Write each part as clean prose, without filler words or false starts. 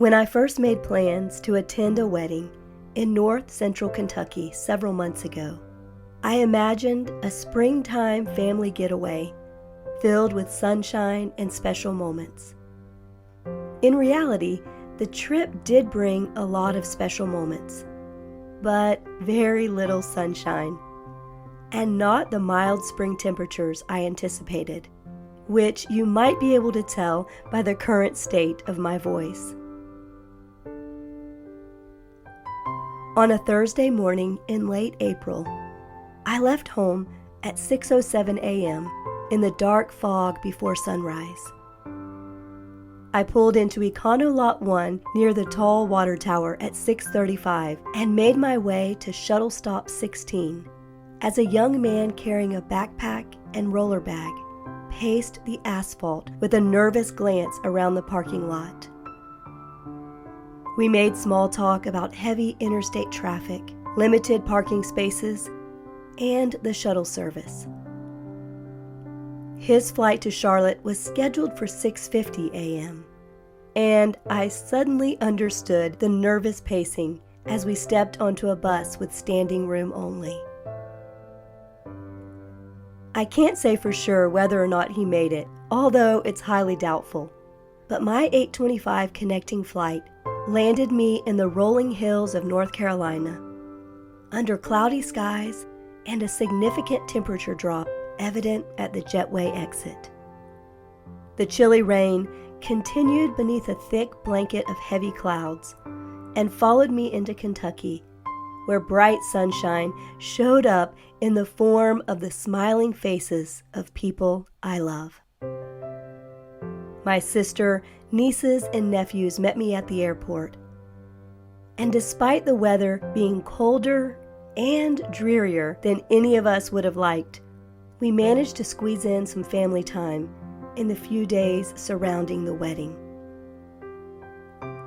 When I first made plans to attend a wedding in north central Kentucky several months ago, I imagined a springtime family getaway filled with sunshine and special moments. In reality, the trip did bring a lot of special moments, but very little sunshine, and not the mild spring temperatures I anticipated, which you might be able to tell by the current state of my voice. On a Thursday morning in late April, I left home at 6:07 a.m. in the dark fog before sunrise. I pulled into Econo Lot 1 near the tall water tower at 6:35 and made my way to shuttle stop 16 as a young man carrying a backpack and roller bag paced the asphalt with a nervous glance around the parking lot. We made small talk about heavy interstate traffic, limited parking spaces, and the shuttle service. His flight to Charlotte was scheduled for 6:50 a.m., and I suddenly understood the nervous pacing as we stepped onto a bus with standing room only. I can't say for sure whether or not he made it, although it's highly doubtful, but my 8:25 connecting flight landed me in the rolling hills of North Carolina, under cloudy skies and a significant temperature drop evident at the jetway exit. The chilly rain continued beneath a thick blanket of heavy clouds and followed me into Kentucky, where bright sunshine showed up in the form of the smiling faces of people I love. My sister, nieces, and nephews met me at the airport, and despite the weather being colder and drearier than any of us would have liked, we managed to squeeze in some family time in the few days surrounding the wedding.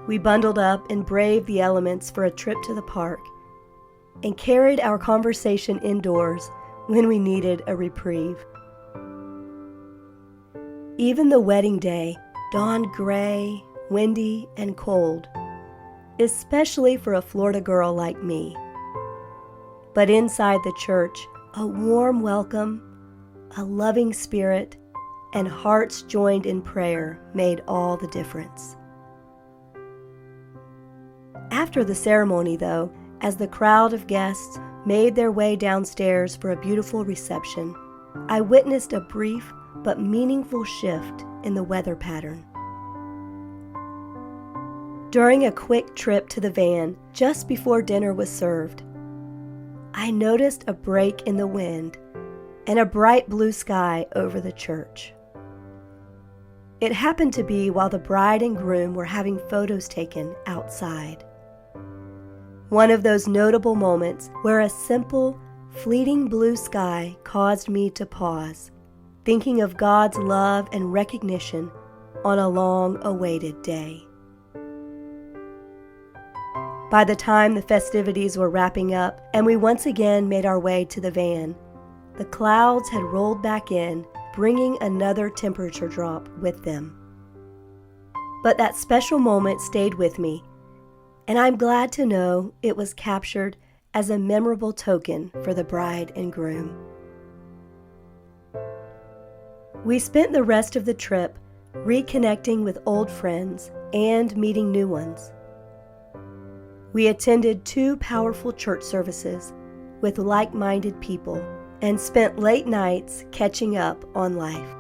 We bundled up and braved the elements for a trip to the park and carried our conversation indoors when we needed a reprieve. Even the wedding day dawned gray, windy, and cold, especially for a Florida girl like me. But inside the church, a warm welcome, a loving spirit, and hearts joined in prayer made all the difference. After the ceremony, though, as the crowd of guests made their way downstairs for a beautiful reception, I witnessed a brief but meaningful shift in the weather pattern. During a quick trip to the van just before dinner was served, I noticed a break in the wind and a bright blue sky over the church. It happened to be while the bride and groom were having photos taken outside. One of those notable moments where a simple, fleeting blue sky caused me to pause, thinking of God's love and recognition on a long-awaited day. By the time the festivities were wrapping up and we once again made our way to the van, the clouds had rolled back in, bringing another temperature drop with them. But that special moment stayed with me, and I'm glad to know it was captured as a memorable token for the bride and groom. We spent the rest of the trip reconnecting with old friends and meeting new ones. We attended 2 powerful church services with like-minded people and spent late nights catching up on life.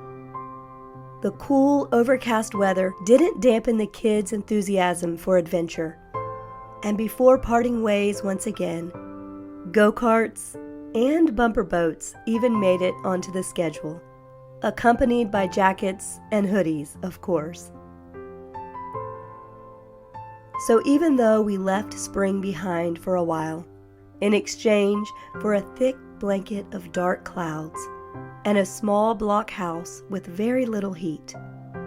The cool, overcast weather didn't dampen the kids' enthusiasm for adventure, and before parting ways once again, go-karts and bumper boats even made it onto the schedule, accompanied by jackets and hoodies, of course. So even though we left spring behind for a while, in exchange for a thick blanket of dark clouds and a small block house with very little heat,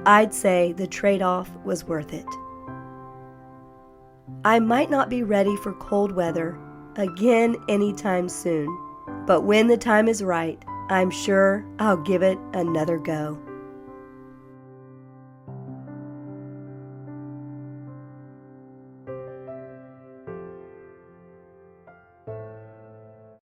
I'd say the trade-off was worth it. I might not be ready for cold weather again anytime soon, but when the time is right, I'm sure I'll give it another go.